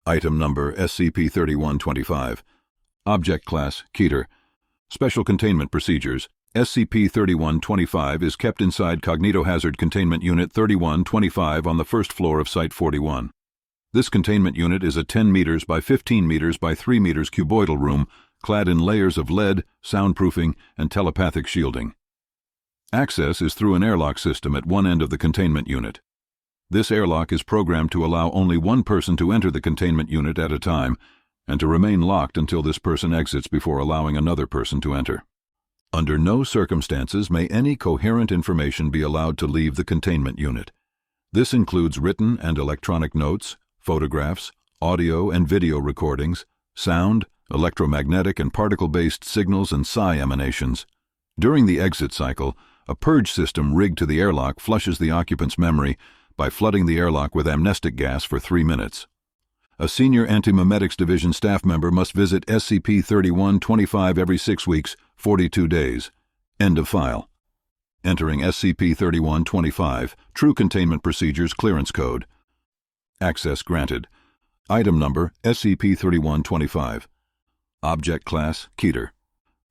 Item Number SCP-3125. Object Class Keter. Special Containment Procedures. SCP-3125 is kept inside Cognitohazard Containment Unit 3125 on the first floor of Site-41. This containment unit is a 10 meters by 15 meters by 3 meters cuboidal room clad in layers of lead, soundproofing, and telepathic shielding. Access is through an airlock system at one end of the containment unit. This airlock is programmed to allow only one person to enter the containment unit at a time and to remain locked until this person exits before allowing another person to enter. Under no circumstances may any coherent information be allowed to leave the containment unit. This includes written and electronic notes, photographs, audio and video recordings, sound, electromagnetic and particle-based signals and psi emanations. During the exit cycle, a purge system rigged to the airlock flushes the occupant's memory by flooding the airlock with amnestic gas for 3 minutes. A senior Antimemetics Division staff member must visit SCP-3125 every 6 weeks, 42 days. End of file. Entering SCP-3125, True Containment Procedures Clearance Code. Access granted. Item Number SCP-3125. Object Class Keter.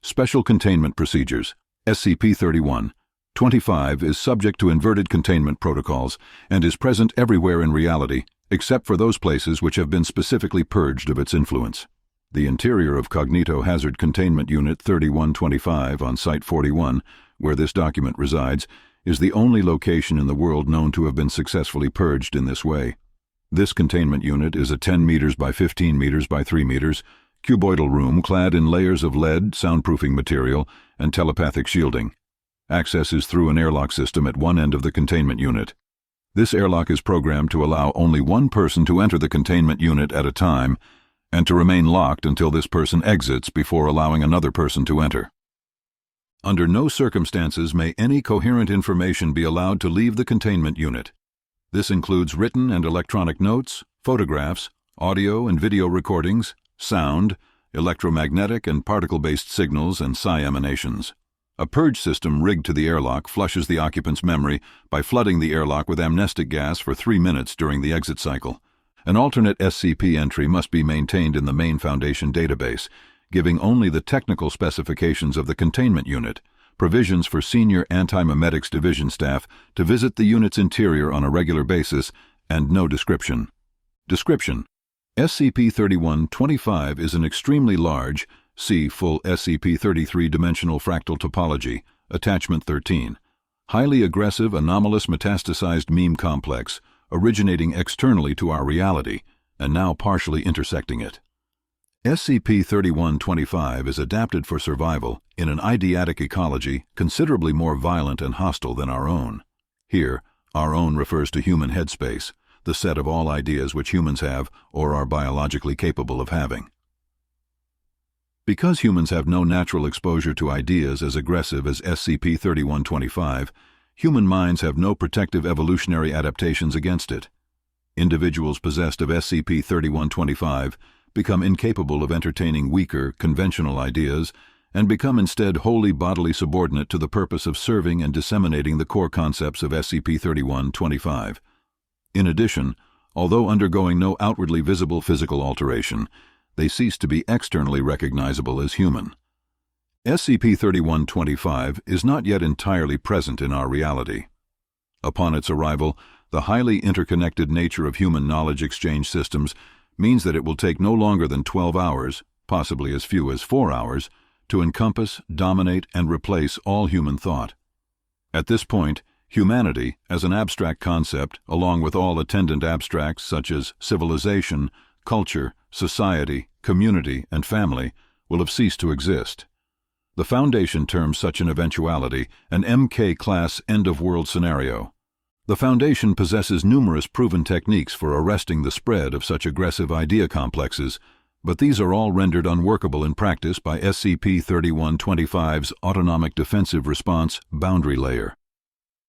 Special Containment Procedures. SCP-3125 is subject to inverted containment protocols and is present everywhere in reality, except for those places which have been specifically purged of its influence. The interior of Cognitohazard Containment Unit 3125 on Site-41, where this document resides, is the only location in the world known to have been successfully purged in this way. This containment unit is a 10 meters by 15 meters by 3 meters cuboidal room clad in layers of lead, soundproofing material, and telepathic shielding. Access is through an airlock system at one end of the containment unit. This airlock is programmed to allow only one person to enter the containment unit at a time and to remain locked until this person exits before allowing another person to enter. Under no circumstances may any coherent information be allowed to leave the containment unit. This includes written and electronic notes, photographs, audio and video recordings, sound, electromagnetic and particle-based signals and psi emanations. A purge system rigged to the airlock flushes the occupant's memory by flooding the airlock with amnestic gas for 3 minutes during the exit cycle. An alternate SCP entry must be maintained in the main Foundation database, giving only the technical specifications of the containment unit, provisions for senior Antimemetics Division staff to visit the unit's interior on a regular basis, and no description. Description: SCP-3125 is an extremely large, see full SCP-33 dimensional fractal topology, Attachment 13, highly aggressive anomalous metastasized meme complex originating externally to our reality and now partially intersecting it. SCP-3125 is adapted for survival in an eideatic ecology considerably more violent and hostile than our own. Here, our own refers to human headspace, the set of all ideas which humans have or are biologically capable of having. Because humans have no natural exposure to ideas as aggressive as SCP-3125, human minds have no protective evolutionary adaptations against it. Individuals possessed of SCP-3125 become incapable of entertaining weaker, conventional ideas and become instead wholly bodily subordinate to the purpose of serving and disseminating the core concepts of SCP-3125. In addition, although undergoing no outwardly visible physical alteration, they cease to be externally recognizable as human. SCP-3125 is not yet entirely present in our reality. Upon its arrival, the highly interconnected nature of human knowledge exchange systems means that it will take no longer than 12 hours, possibly as few as 4 hours, to encompass, dominate, and replace all human thought. At this point, humanity, as an abstract concept, along with all attendant abstracts such as civilization, culture, society, community, and family, will have ceased to exist. The Foundation terms such an eventuality an MK-class end-of-world scenario. The Foundation possesses numerous proven techniques for arresting the spread of such aggressive idea complexes, but these are all rendered unworkable in practice by SCP-3125's Autonomic Defensive Response boundary layer.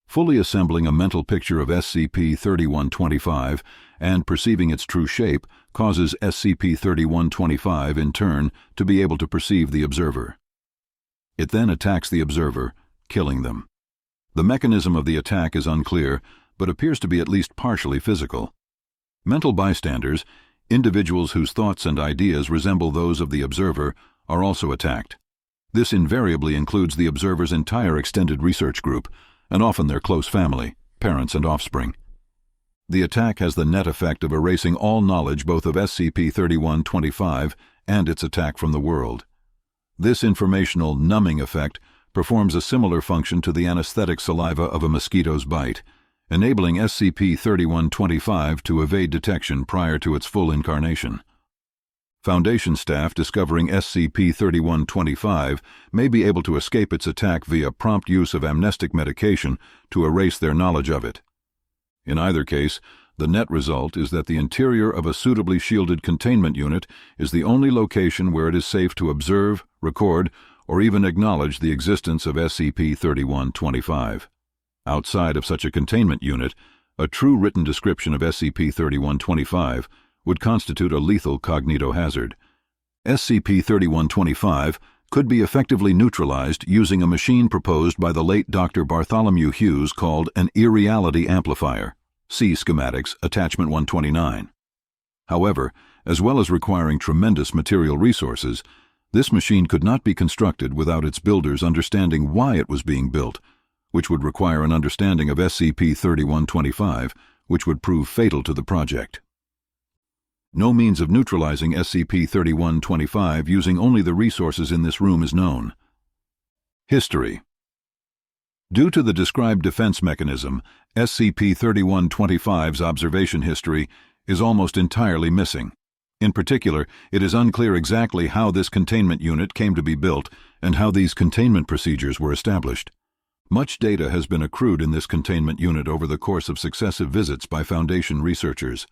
Fully assembling a mental picture of SCP-3125 and perceiving its true shape causes SCP-3125 in turn to be able to perceive the observer. It then attacks the observer, killing them. The mechanism of the attack is unclear, but appears to be at least partially physical. Mental bystanders, Individuals whose thoughts and ideas resemble those of the observer are also attacked. This invariably includes the observer's entire extended research group, and often their close family, parents and offspring. The attack has the net effect of erasing all knowledge both of SCP-3125 and its attack from the world. This informational numbing effect performs a similar function to the anesthetic saliva of a mosquito's bite, enabling SCP-3125 to evade detection prior to its full incarnation. Foundation staff discovering SCP-3125 may be able to escape its attack via prompt use of amnestic medication to erase their knowledge of it. In either case, the net result is that the interior of a suitably shielded containment unit is the only location where it is safe to observe, record, or even acknowledge the existence of SCP-3125. Outside of such a containment unit, a true written description of SCP-3125 would constitute a lethal cognitohazard. SCP-3125 could be effectively neutralized using a machine proposed by the late Dr. Bartholomew Hughes called an irreality amplifier. See Schematics, Attachment 129. However, as well as requiring tremendous material resources, this machine could not be constructed without its builders understanding why it was being built, which would require an understanding of SCP-3125, which would prove fatal to the project. No means of neutralizing SCP-3125 using only the resources in this room is known. History. Due to the described defense mechanism, SCP-3125's observation history is almost entirely missing. In particular, it is unclear exactly how this containment unit came to be built and how these containment procedures were established. Much data has been accrued in this containment unit over the course of successive visits by Foundation researchers.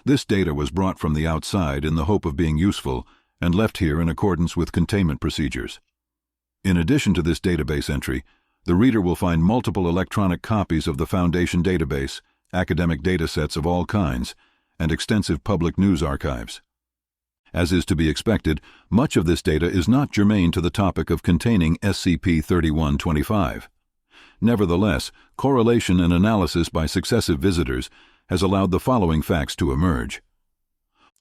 This data was brought from the outside in the hope of being useful and left here in accordance with containment procedures. In addition to this database entry, the reader will find multiple electronic copies of the Foundation database, academic datasets of all kinds, and extensive public news archives. As is to be expected, much of this data is not germane to the topic of containing SCP-3125. Nevertheless, correlation and analysis by successive visitors has allowed the following facts to emerge.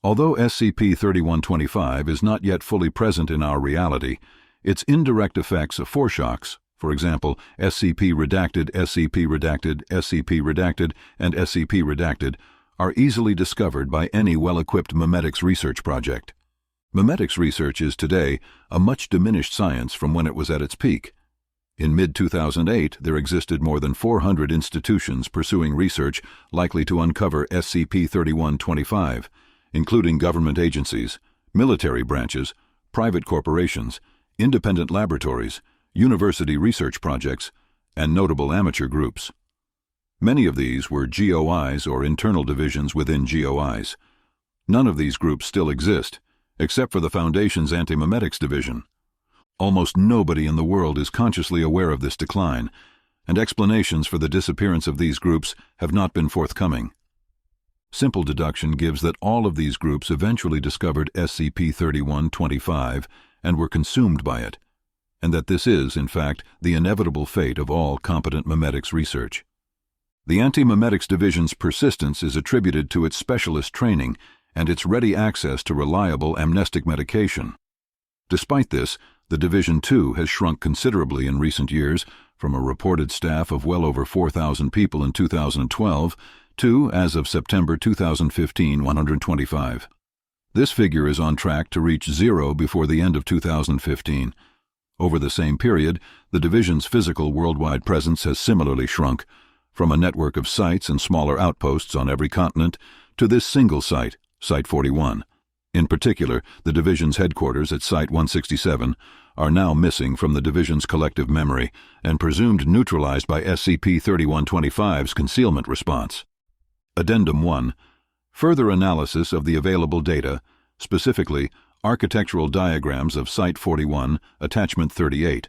Although SCP-3125 is not yet fully present in our reality, its indirect effects of foreshocks, for example, SCP-redacted, SCP-redacted, SCP-redacted, and SCP-redacted, are easily discovered by any well-equipped memetics research project. Memetics research is today a much diminished science from when it was at its peak. In mid-2008, there existed more than 400 institutions pursuing research likely to uncover SCP-3125, including government agencies, military branches, private corporations, independent laboratories, university research projects, and notable amateur groups. Many of these were GOIs or internal divisions within GOIs. None of these groups still exist, except for the Foundation's Antimemetics division. Almost nobody in the world is consciously aware of this decline, and explanations for the disappearance of these groups have not been forthcoming. Simple deduction gives that all of these groups eventually discovered SCP-3125 and were consumed by it, and that this is, in fact, the inevitable fate of all competent memetics research. The Antimemetics Division's persistence is attributed to its specialist training and its ready access to reliable amnestic medication. Despite this, the Division too has shrunk considerably in recent years, from a reported staff of well over 4,000 people in 2012 to, as of September 2015, 125. This figure is on track to reach 0 before the end of 2015. Over the same period, the Division's physical worldwide presence has similarly shrunk, from a network of sites and smaller outposts on every continent to this single site, Site 41. In particular, the Division's headquarters at Site 167 are now missing from the Division's collective memory and presumed neutralized by SCP-3125's concealment response. Addendum 1. Further analysis of the available data, specifically architectural diagrams of Site 41, Attachment 38,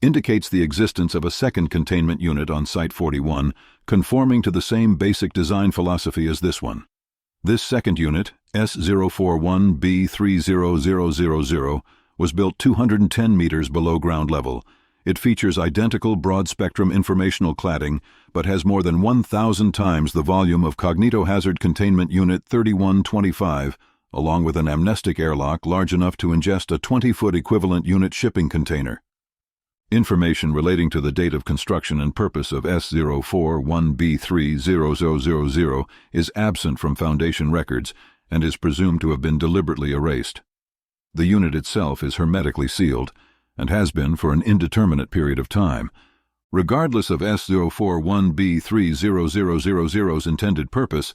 indicates the existence of a second containment unit on Site 41 conforming to the same basic design philosophy as this one. This second unit, S041B30000, was built 210 meters below ground level, It features identical broad-spectrum informational cladding, but has more than 1,000 times the volume of Cognitohazard Containment Unit 3125, along with an amnestic airlock large enough to ingest a 20-foot equivalent unit shipping container. Information relating to the date of construction and purpose of S041B30000 is absent from Foundation records and is presumed to have been deliberately erased. The unit itself is hermetically sealed, and has been for an indeterminate period of time. Regardless of S041B30000's intended purpose,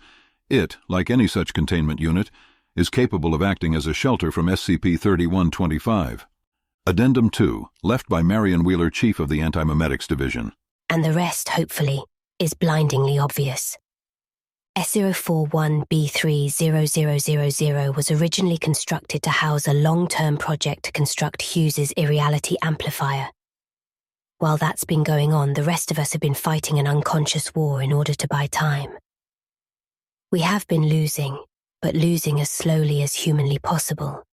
it, like any such containment unit, is capable of acting as a shelter from SCP-3125. Addendum 2, left by Marion Wheeler, Chief of the Antimemetics Division. And the rest, hopefully, is blindingly obvious. S041B30000 was originally constructed to house a long-term project to construct Hughes's irreality amplifier. While that's been going on, the rest of us have been fighting an unconscious war in order to buy time. We have been losing, but losing as slowly as humanly possible.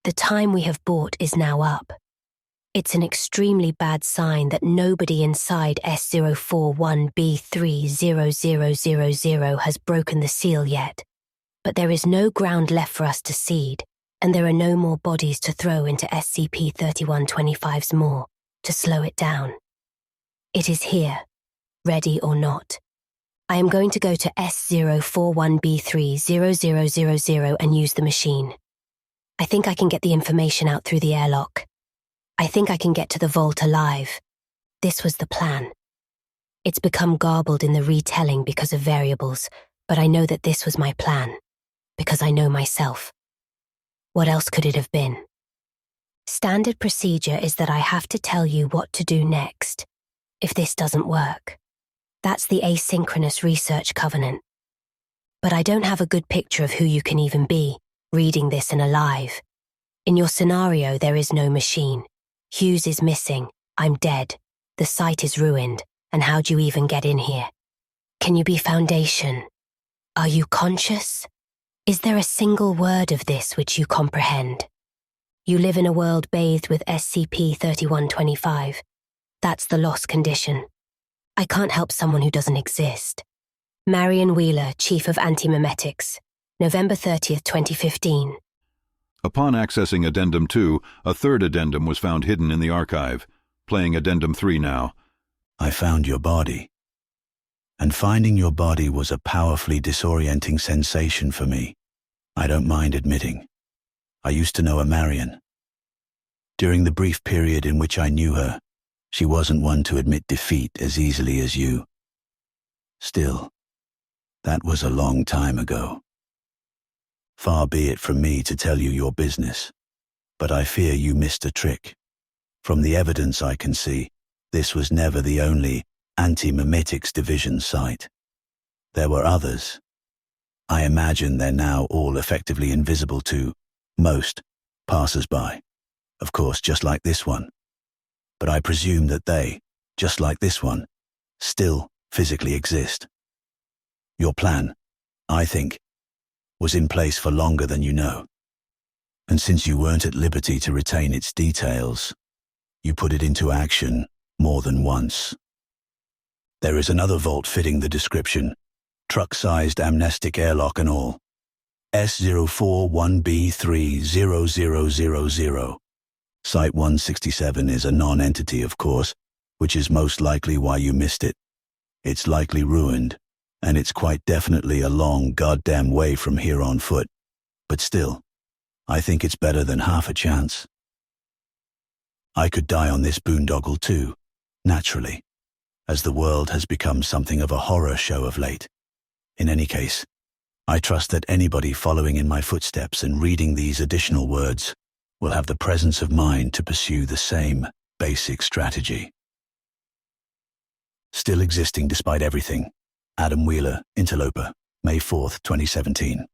The time we have bought is now up. It's an extremely bad sign that nobody inside S041B30000 has broken the seal yet, but there is no ground left for us to cede, and there are no more bodies to throw into SCP-3125's maw to slow it down. It is here, ready or not. I am going to go to S041B30000 and use the machine. I think I can get the information out through the airlock. I think I can get to the vault alive. This was the plan. It's become garbled in the retelling because of variables, but I know that this was my plan, because I know myself. What else could it have been? Standard procedure is that I have to tell you what to do next, if this doesn't work. That's the asynchronous research covenant. But I don't have a good picture of who you can even be, reading this and alive. In your scenario, there is no machine. Hughes is missing. I'm dead. The site is ruined. And how'd you even get in here? Can you be Foundation? Are you conscious? Is there a single word of this which you comprehend? You live in a world bathed with SCP-3125. That's the loss condition. I can't help someone who doesn't exist. Marion Wheeler, Chief of Antimemetics, November 30th, 2015. Upon accessing Addendum 2, a third addendum was found hidden in the archive. Playing Addendum 3 now. I found your body. And finding your body was a powerfully disorienting sensation for me. I don't mind admitting. I used to know a Marion. During the brief period in which I knew her, she wasn't one to admit defeat as easily as you. Still, that was a long time ago. Far be it from me to tell you your business, but I fear you missed a trick. From the evidence I can see, this was never the only Antimemetics Division site. There were others. I imagine they're now all effectively invisible to most passers-by. Of course, just like this one. But I presume that they, just like this one, still physically exist. Your plan, I think, was in place for longer than you know. And since you weren't at liberty to retain its details, you put it into action more than once. There is another vault fitting the description, truck-sized amnestic airlock and all. S041B30000. Site 167 is a non-entity, of course, which is most likely why you missed it. It's likely ruined, and it's quite definitely a long goddamn way from here on foot. But still, I think it's better than half a chance. I could die on this boondoggle too, naturally, as the world has become something of a horror show of late. In any case, I trust that anybody following in my footsteps and reading these additional words will have the presence of mind to pursue the same basic strategy. Still existing despite everything. Adam Wheeler, Interloper, May 4th, 2017.